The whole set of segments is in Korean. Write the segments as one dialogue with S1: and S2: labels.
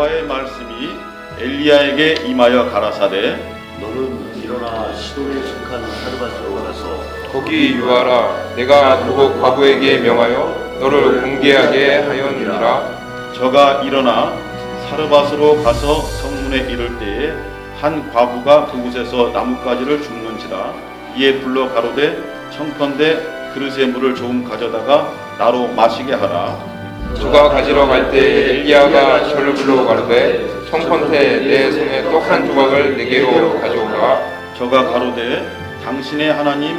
S1: 여호와의 말씀이 엘리야에게 임하여 가라사대
S2: 너는 일어나 시돈에 속한 사르밧으로 가서
S3: 거기 유하라. 내가 그곳 과부에게 명하여 너를 공개하게 하였느니라.
S1: 저가 일어나 사르밧으로 가서 성문에 이를 때에 한 과부가 그곳에서 나뭇가지를 줍는지라. 이에 불러 가로되 청컨대 그릇에 물을 조금 가져다가 나로 마시게 하라.
S3: 저가 가지러 갈 때 엘리야가 저를 불러 가로되 청컨대 내 손에 떡 한 조각을 내게로 가져오라.
S1: 저가 가로되 당신의 하나님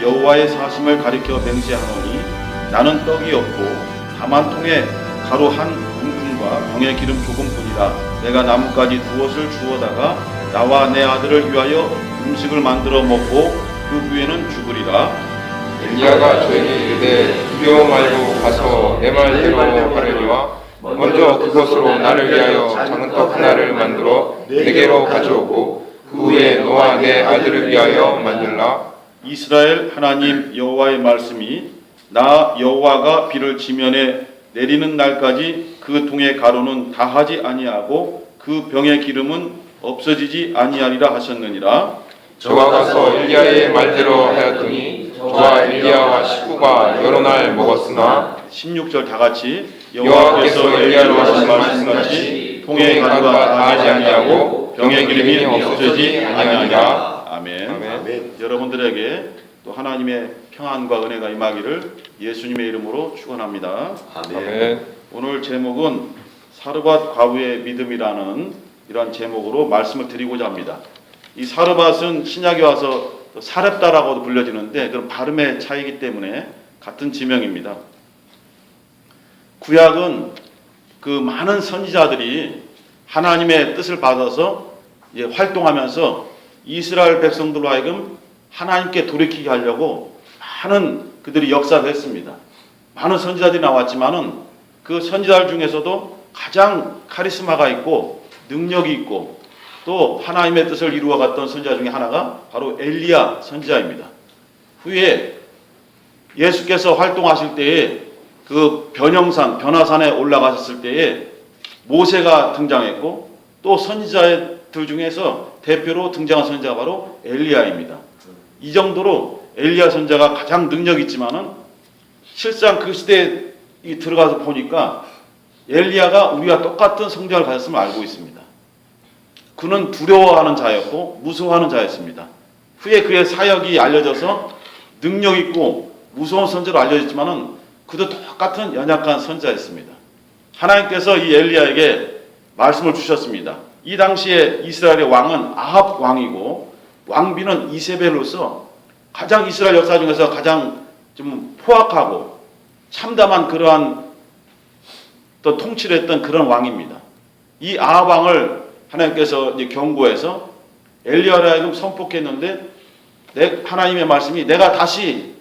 S1: 여호와의 사심을 가리켜 맹세하노니 나는 떡이 없고 다만 통에 가루 한 움큼과 병에 기름 조금뿐이라. 내가 나뭇가지 두엇을 주워다가 나와 내 아들을 위하여 음식을 만들어 먹고 그 후에는 죽으리라.
S3: 엘리야가 저에게 이르되 두려워 말고 가서 내 말대로 하려니와 먼저 그것으로 나를 위하여 작은 떡 하나를 만들어 내게로 가져오고 그 후에 너와 내 아들을 위하여 만들라.
S1: 이스라엘 하나님 여호와의 말씀이 나 여호와가 비를 지면에 내리는 날까지 그 통의 가루는 다하지 아니하고 그 병의 기름은 없어지지 아니하리라 하셨느니라.
S3: 저가 가서 엘리야의 말대로 하였더니 저와 엘리야와 식구가 여러 날 먹었으나
S1: 16절 다 같이
S3: 여호와께서 엘리야로 하신 말씀같이 통의 가루가 다하지 아니하고 병의 기름이 없어지지 아니하니라.
S1: 아멘.
S2: 아멘.
S1: 여러분들에게 또 하나님의 평안과 은혜가 임하기를 예수님의 이름으로 축원합니다.
S2: 아멘.
S1: 오늘 제목은 사르밧 과부의 믿음이라는 이러한 제목으로 말씀을 드리고자 합니다. 이 사르밧은 신약에 와서 사렙다라고도 불려지는데 그런 발음의 차이기 때문에 같은 지명입니다. 구약은 그 많은 선지자들이 하나님의 뜻을 받아서 활동하면서 이스라엘 백성들로 하여금 하나님께 돌이키게 하려고 많은 그들이 역사를 했습니다. 많은 선지자들이 나왔지만은 그 선지자들 중에서도 가장 카리스마가 있고 능력이 있고 또 하나님의 뜻을 이루어갔던 선지자 중에 하나가 바로 엘리야 선지자입니다. 후에 예수께서 활동하실 때에 그 변화산에 올라가셨을 때에 모세가 등장했고 또 선지자들 중에서 대표로 등장한 선지자가 바로 엘리야입니다. 이 정도로 엘리야 선지자가 가장 능력이 있지만은 실상 그 시대에 들어가서 보니까 엘리야가 우리와 똑같은 성장을 가졌음을 알고 있습니다. 그는 두려워하는 자였고 무서워하는 자였습니다. 후에 그의 사역이 알려져서 능력 있고 무서운 선지자로 알려졌지만은 그도 똑같은 연약한 선지자였습니다. 하나님께서 이 엘리야에게 말씀을 주셨습니다. 이 당시에 이스라엘의 왕은 아합 왕이고 왕비는 이세벨로서 가장 이스라엘 역사 중에서 가장 좀 포악하고 참담한 그러한 또 통치를 했던 그런 왕입니다. 이 아합 왕을 하나님께서 이제 경고해서 엘리야를 하여금 선포했는데 하나님의 말씀이 내가 다시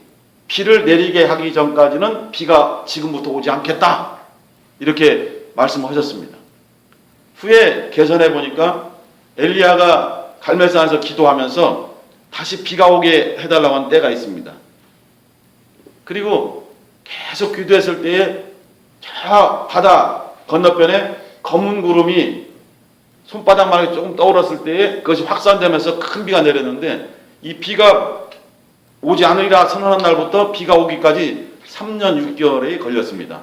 S1: 비를 내리게 하기 전까지는 비가 지금부터 오지 않겠다 이렇게 말씀하셨습니다. 후에 개선해 보니까 엘리야가 갈멜산에서 기도하면서 다시 비가 오게 해달라고 한 때가 있습니다. 그리고 계속 기도했을 때에 저 바다 건너편에 검은 구름이 손바닥만하게 조금 떠올랐을 때에 그것이 확산되면서 큰 비가 내렸는데 이 비가 오지 않으리라 선언한 날부터 비가 오기까지 3년 6개월이 걸렸습니다.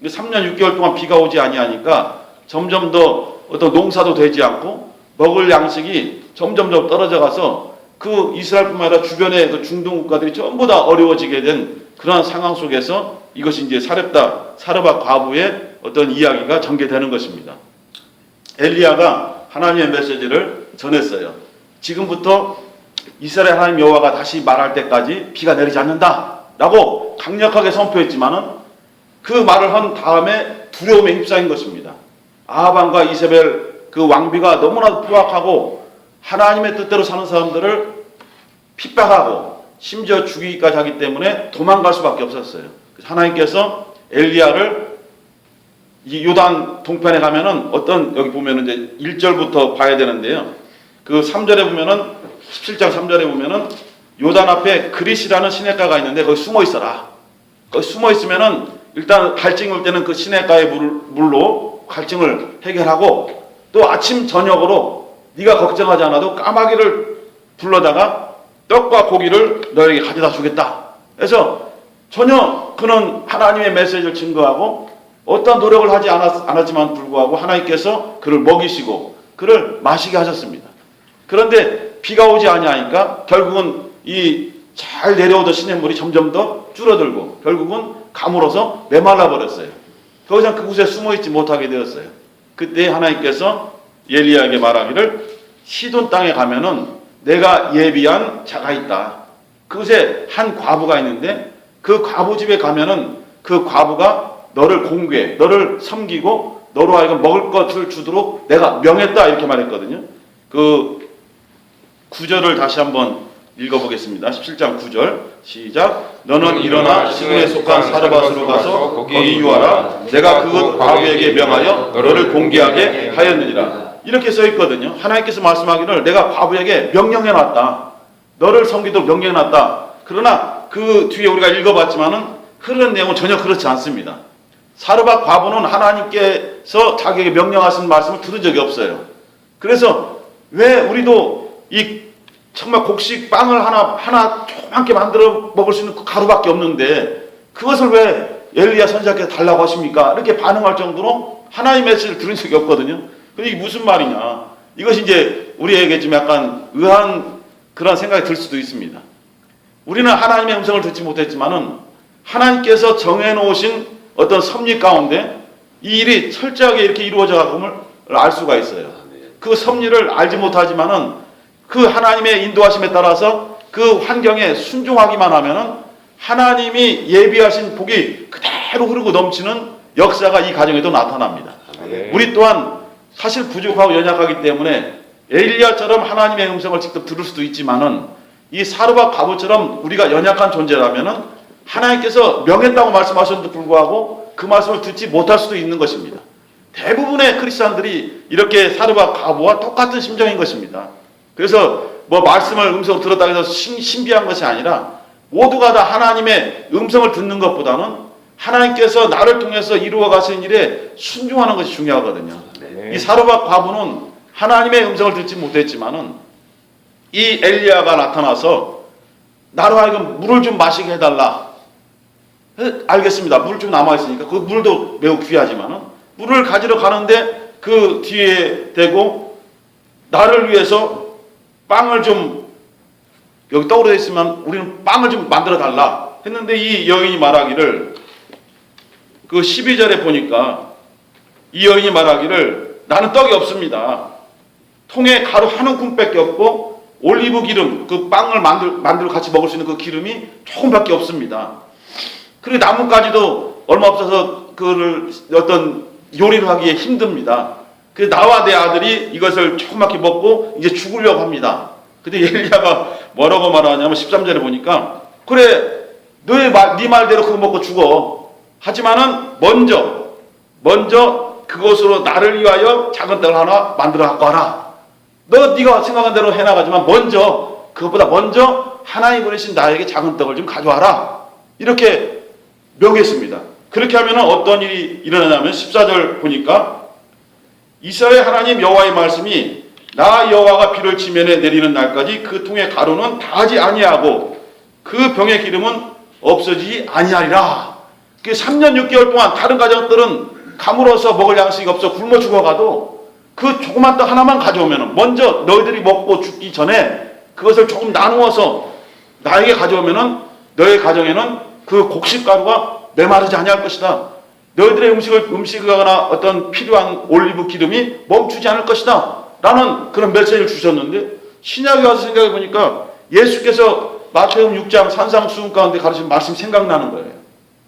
S1: 근데 3년 6개월 동안 비가 오지 아니하니까 점점 더 어떤 농사도 되지 않고 먹을 양식이 점점 떨어져 가서 그 이스라엘뿐만 아니라 주변의 그 중동 국가들이 전부 다 어려워지게 된 그런 상황 속에서 이것이 이제 사르밧 과부의 어떤 이야기가 전개되는 것입니다. 엘리야가 하나님의 메시지를 전했어요. 지금부터 이스라엘 하나님 여호와가 다시 말할 때까지 비가 내리지 않는다라고 강력하게 선포했지만은 그 말을 한 다음에 두려움에 휩싸인 것입니다. 아합 왕과 이세벨 그 왕비가 너무나도 포악하고 하나님의 뜻대로 사는 사람들을 핍박하고 심지어 죽이기까지 하기 때문에 도망갈 수밖에 없었어요. 하나님께서 엘리야를 이 요단 동편에 가면은 여기 보면은 이제 1절부터 봐야 되는데요. 그 3절에 보면은 17장 3절에 보면은 요단 앞에 그릿이라는 시냇가가 있는데 거기 숨어 있어라. 거기 숨어 있으면은 일단 갈증이 올 때는 그 시냇가의 물로 갈증을 해결하고 또 아침 저녁으로 네가 걱정하지 않아도 까마귀를 불러다가 떡과 고기를 너에게 가져다 주겠다. 그래서 전혀 그는 하나님의 메시지를 증거하고 어떤 노력을 하지 않았지만 불구하고 하나님께서 그를 먹이시고 그를 마시게 하셨습니다. 그런데 비가 오지 아니하니까 결국은 이 잘 내려오던 시냇물이 점점 더 줄어들고 결국은 가물어서 메말라 버렸어요. 더 이상 그곳에 숨어있지 못하게 되었어요. 그때 하나님께서 엘리야에게 말하기를 시돈 땅에 가면은 내가 예비한 자가 있다. 그곳에 한 과부가 있는데 그 과부 집에 가면은 그 과부가 너를 공개해, 너를 섬기고 너로 하여금 먹을 것을 주도록 내가 명했다 이렇게 말했거든요. 그 구절을 다시 한번 읽어보겠습니다. 17장 9절 시작. 너는 일어나 시돈에 속한 사르밧으로 가서 거기 유하라. 내가 그곳 과부에게 명하여 너를 공개하게 하였느니라. 이렇게 써 있거든요. 하나님께서 말씀하기를 내가 과부에게 명령해놨다. 너를 섬기도록 명령해놨다. 그러나 그 뒤에 우리가 읽어봤지만은 흐르는 내용은 전혀 그렇지 않습니다. 사르밧 과부는 하나님께서 자기에게 명령하신 말씀을 들은 적이 없어요. 그래서 왜 우리도 이 정말 곡식 빵을 하나 조그맣게 만들어 먹을 수 있는 그 가루밖에 없는데 그것을 왜 엘리야 선지자께서 달라고 하십니까? 이렇게 반응할 정도로 하나님의 메시지를 들은 적이 없거든요. 근데 이게 무슨 말이냐? 이것이 이제 우리에게 좀 약간 의아한 그런 생각이 들 수도 있습니다. 우리는 하나님의 음성을 듣지 못했지만은 하나님께서 정해놓으신 어떤 섭리 가운데 이 일이 철저하게 이렇게 이루어져 가금을 알 수가 있어요. 그 섭리를 알지 못하지만은 그 하나님의 인도하심에 따라서 그 환경에 순종하기만 하면은 하나님이 예비하신 복이 그대로 흐르고 넘치는 역사가 이 가정에도 나타납니다. 우리 또한 사실 부족하고 연약하기 때문에 엘리야처럼 하나님의 음성을 직접 들을 수도 있지만은 이 사르밧 과부처럼 우리가 연약한 존재라면은 하나님께서 명했다고 말씀하셨는데도 불구하고 그 말씀을 듣지 못할 수도 있는 것입니다. 대부분의 크리스찬들이 이렇게 사르밧 과부와 똑같은 심정인 것입니다. 그래서 뭐 말씀을 음성을 들었다고 해서 신비한 것이 아니라 모두가 다 하나님의 음성을 듣는 것보다는 하나님께서 나를 통해서 이루어 가신 일에 순종하는 것이 중요하거든요. 이 사르밧 과부는 하나님의 음성을 듣지 못했지만은 이 엘리야가 나타나서 나로 하여금 물을 좀 마시게 해달라. 알겠습니다. 물 좀 남아있으니까 그 물도 매우 귀하지만은 물을 가지러 가는데 그 뒤에 대고 나를 위해서 빵을 좀 여기 떠오르어 있으면 우리는 빵을 좀 만들어 달라 했는데 이 여인이 말하기를 그 12절에 보니까 이 여인이 말하기를 나는 떡이 없습니다. 통에 가루 한 움큼밖에 없고 올리브 기름 그 빵을 만들어 같이 먹을 수 있는 그 기름이 조금밖에 없습니다. 그리고 나뭇가지도 얼마 없어서 그를 어떤 요리를 하기에 힘듭니다. 그래서 나와 내 아들이 이것을 조그맣게 먹고 이제 죽으려고 합니다. 근데 엘리야가 뭐라고 말하냐면 13절에 보니까 그래 네 말대로 그거 먹고 죽어. 하지만은 먼저 그것으로 나를 위하여 작은 떡을 하나 만들어 갖고 와라. 네가 생각한 대로 해나가지만 그것보다 먼저 하나님 보내신 나에게 작은 떡을 좀 가져와라. 이렇게 명했습니다. 그렇게 하면 어떤 일이 일어나냐면 14절 보니까 이스라엘 하나님 여호와의 말씀이 나 여호와가 비를 지면에 내리는 날까지 그 통의 가루는 다하지 아니하고 그 병의 기름은 없어지지 아니하리라. 3년 6개월 동안 다른 가정들은 가물어서 먹을 양식이 없어 굶어 죽어가도 그 조그만 떡 하나만 가져오면 먼저 너희들이 먹고 죽기 전에 그것을 조금 나누어서 나에게 가져오면 너희 가정에는 그 곡식가루가 메마르지 아니할 것이다. 너희들의 음식하거나 어떤 필요한 올리브 기름이 멈추지 않을 것이다. 라는 그런 메시지를 주셨는데 신약에 와서 생각해 보니까 예수께서 마태복음 6장 산상수훈 가운데 가르친 말씀 생각나는 거예요.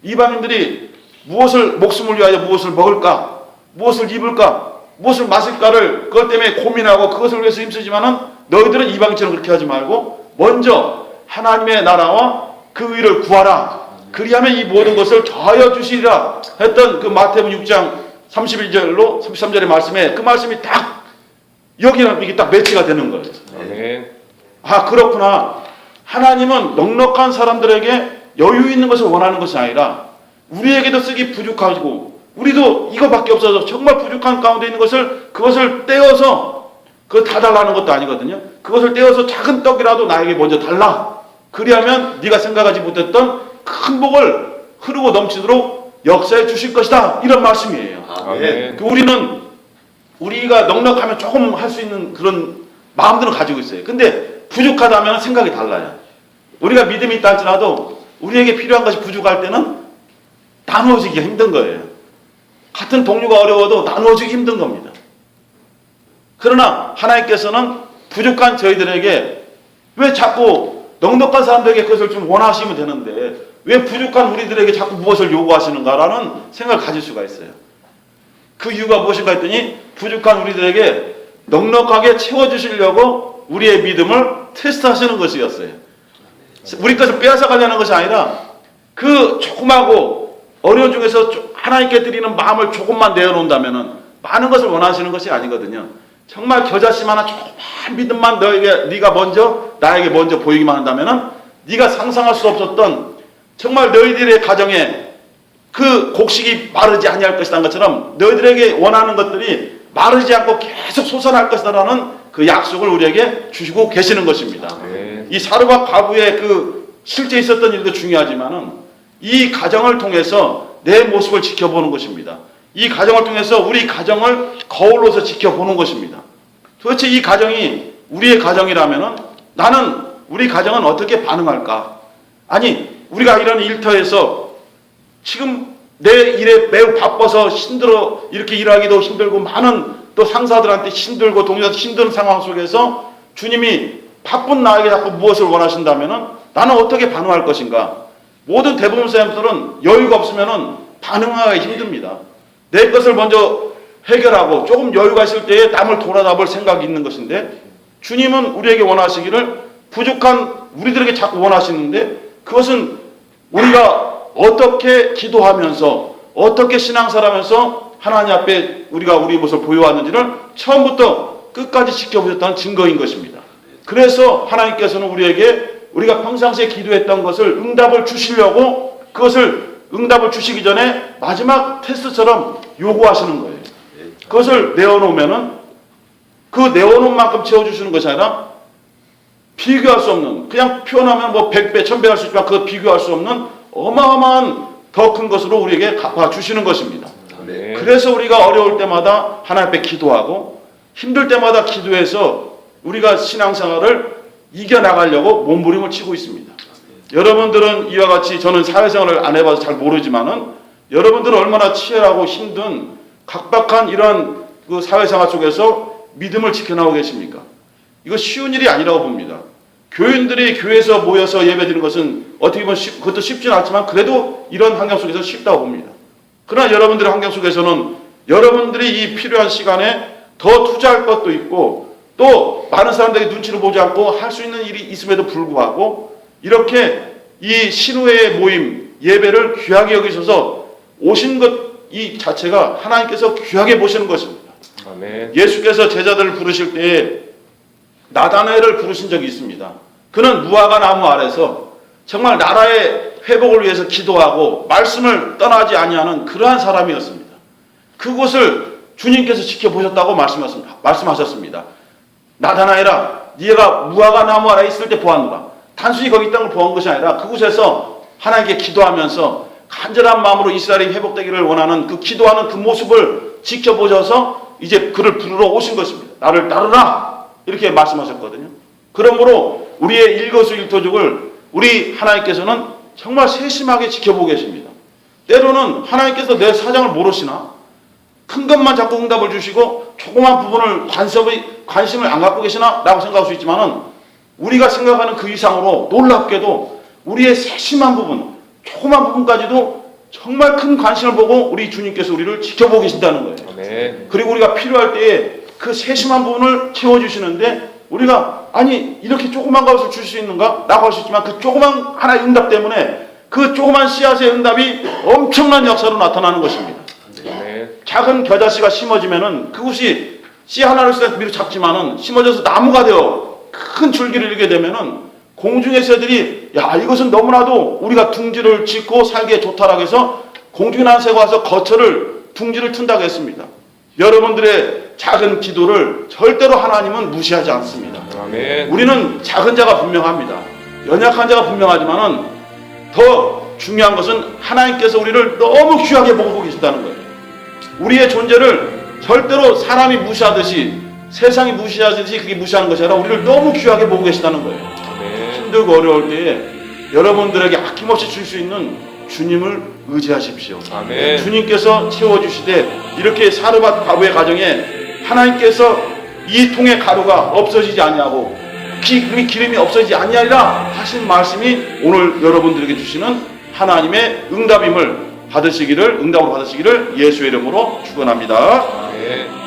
S1: 이방인들이 목숨을 위하여 무엇을 먹을까, 무엇을 입을까, 무엇을 마실까를 그것 때문에 고민하고 그것을 위해서 힘쓰지만은 너희들은 이방인처럼 그렇게 하지 말고 먼저 하나님의 나라와 그 의를 구하라. 그리하면 이 모든 것을 더하여 주시리라 했던 그 마태복음 6장 31절로 33절의 말씀에 그 말씀이 딱 여기랑 이게 딱 매치가 되는 거예요.
S3: 아멘.
S1: 아 그렇구나. 하나님은 넉넉한 사람들에게 여유 있는 것을 원하는 것이 아니라 우리에게도 쓰기 부족하고 우리도 이거밖에 없어서 정말 부족한 가운데 있는 것을 그것을 떼어서 그거 다 달라는 것도 아니거든요. 그것을 떼어서 작은 떡이라도 나에게 먼저 달라. 그리하면 네가 생각하지 못했던 큰 복을 흐르고 넘치도록 역사해 주실 것이다. 이런 말씀이에요.
S3: 아멘.
S1: 우리가 넉넉하면 조금 할 수 있는 그런 마음들은 가지고 있어요. 근데 부족하다면 생각이 달라요. 우리가 믿음이 있다 할지라도 우리에게 필요한 것이 부족할 때는 나누어지기가 힘든 거예요. 같은 동료가 어려워도 나누어지기 힘든 겁니다. 그러나 하나님께서는 부족한 저희들에게 왜 자꾸 넉넉한 사람들에게 그것을 좀 원하시면 되는데 왜 부족한 우리들에게 자꾸 무엇을 요구하시는가라는 생각을 가질 수가 있어요. 그 이유가 무엇인가 했더니 부족한 우리들에게 넉넉하게 채워주시려고 우리의 믿음을 테스트하시는 것이었어요. 우리 것을 빼앗아 가려는 것이 아니라 그 조그마고 어려운 중에서 하나님께 드리는 마음을 조금만 내어놓는다면 많은 것을 원하시는 것이 아니거든요. 정말 겨자씨 하나 조그만 믿음만 네가 나에게 먼저 보이기만 한다면 네가 상상할 수 없었던 정말 너희들의 가정에 그 곡식이 마르지 아니할 것이라는 것처럼 너희들에게 원하는 것들이 마르지 않고 계속 솟아날 것이라는 그 약속을 우리에게 주시고 계시는 것입니다.
S3: 네.
S1: 이 사르밧 과부의 그 실제 있었던 일도 중요하지만은 이 가정을 통해서 내 모습을 지켜보는 것입니다. 이 가정을 통해서 우리 가정을 거울로서 지켜보는 것입니다. 도대체 이 가정이 우리의 가정이라면은 나는 우리 가정은 어떻게 반응할까? 아니 우리가 이런 일터에서 지금 내 일에 매우 바빠서 힘들어 이렇게 일하기도 힘들고 많은 또 상사들한테 힘들고 동료한테 힘든 상황 속에서 주님이 바쁜 나에게 자꾸 무엇을 원하신다면은 나는 어떻게 반응할 것인가? 모든 대부분 사람들은 여유가 없으면은 반응하기 힘듭니다. 내 것을 먼저 해결하고 조금 여유가 있을 때에 남을 돌아다볼 생각이 있는 것인데 주님은 우리에게 원하시기를 부족한 우리들에게 자꾸 원하시는데 그것은 우리가 어떻게 기도하면서 어떻게 신앙생활하면서 하나님 앞에 우리가 우리 모습을 보여왔는지를 처음부터 끝까지 지켜보셨다는 증거인 것입니다. 그래서 하나님께서는 우리에게 우리가 평상시에 기도했던 것을 응답을 주시려고 그것을 응답을 주시기 전에 마지막 테스트처럼 요구하시는 거예요. 그것을 내어놓으면은 그 내어놓은 만큼 채워주시는 것이 아니라 비교할 수 없는 그냥 표현하면 뭐 100배, 1000배 할 수 있지만 그거 비교할 수 없는 어마어마한 더 큰 것으로 우리에게 갚아주시는 것입니다.
S3: 네.
S1: 그래서 우리가 어려울 때마다 하나님 앞에 기도하고 힘들 때마다 기도해서 우리가 신앙생활을 이겨나가려고 몸부림을 치고 있습니다. 여러분들은 이와 같이 저는 사회생활을 안 해봐서 잘 모르지만은 여러분들은 얼마나 치열하고 힘든 각박한 이런 그 사회생활 속에서 믿음을 지켜나가고 계십니까? 이거 쉬운 일이 아니라고 봅니다. 교인들이 교회에서 모여서 예배드리는 것은 어떻게 보면 그것도 쉽지는 않지만 그래도 이런 환경 속에서 쉽다고 봅니다. 그러나 여러분들의 환경 속에서는 여러분들이 이 필요한 시간에 더 투자할 것도 있고 또 많은 사람들이 눈치를 보지 않고 할 수 있는 일이 있음에도 불구하고 이렇게 이 신우회의 모임 예배를 귀하게 여기셔서 오신 것 이 자체가 하나님께서 귀하게 보시는 것입니다.
S3: 아멘.
S1: 예수께서 제자들을 부르실 때에 나다나엘을 부르신 적이 있습니다. 그는 무화과 나무 아래서 정말 나라의 회복을 위해서 기도하고 말씀을 떠나지 아니하는 그러한 사람이었습니다. 그곳을 주님께서 지켜보셨다고 말씀하셨습니다. 나다나엘아, 네가 무화과 나무 아래에 있을 때 보았노라. 단순히 거기 있던 걸 보한 것이 아니라 그곳에서 하나님께 기도하면서 간절한 마음으로 이스라엘이 회복되기를 원하는 그 기도하는 그 모습을 지켜보셔서 이제 그를 부르러 오신 것입니다. 나를 따르라 이렇게 말씀하셨거든요. 그러므로 우리의 일거수일투족을 우리 하나님께서는 정말 세심하게 지켜보고 계십니다. 때로는 하나님께서 내 사정을 모르시나? 큰 것만 자꾸 응답을 주시고 조그만 부분을 관심을 안 갖고 계시나? 라고 생각할 수 있지만은 우리가 생각하는 그 이상으로 놀랍게도 우리의 세심한 부분, 조그만 부분까지도 정말 큰 관심을 보고 우리 주님께서 우리를 지켜보고 계신다는 거예요.
S3: 아멘.
S1: 그리고 우리가 필요할 때에 그 세심한 부분을 채워주시는데 우리가 아니 이렇게 조그만 것을 줄 수 있는가? 라고 할 수 있지만 그 조그만 하나의 응답 때문에 그 조그만 씨앗의 응답이 엄청난 역사로 나타나는 것입니다.
S3: 아멘.
S1: 작은 겨자씨가 심어지면은 그것이 씨 하나를 미리 잡지만은 심어져서 나무가 되어 큰 줄기를 이루게 되면은 공중의 새들이 야 이것은 너무나도 우리가 둥지를 짓고 살기에 좋다라고 해서 공중에 난 새가 와서 거처를 둥지를 튼다고 했습니다. 여러분들의 작은 기도를 절대로 하나님은 무시하지 않습니다.
S3: 아멘.
S1: 우리는 작은 자가 분명합니다. 연약한 자가 분명하지만은 더 중요한 것은 하나님께서 우리를 너무 귀하게 보고 계신다는 거예요. 우리의 존재를 절대로 사람이 무시하듯이, 세상이 무시하듯이 그게 무시하는 것이 아니라 우리를 너무 귀하게 보고 계신다는 거예요.
S3: 아멘.
S1: 힘들고 어려울 때에 여러분들에게 아낌없이 줄 수 있는 주님을 의지하십시오.
S3: 아멘.
S1: 주님께서 채워주시되, 이렇게 사르밧 과부의 가정에 하나님께서 이 통의 가루가 없어지지 아니하고 기름이 없어지지 아니하리라 하신 말씀이 오늘 여러분들에게 주시는 하나님의 응답으로 받으시기를 예수의 이름으로 축원합니다.
S3: 아멘.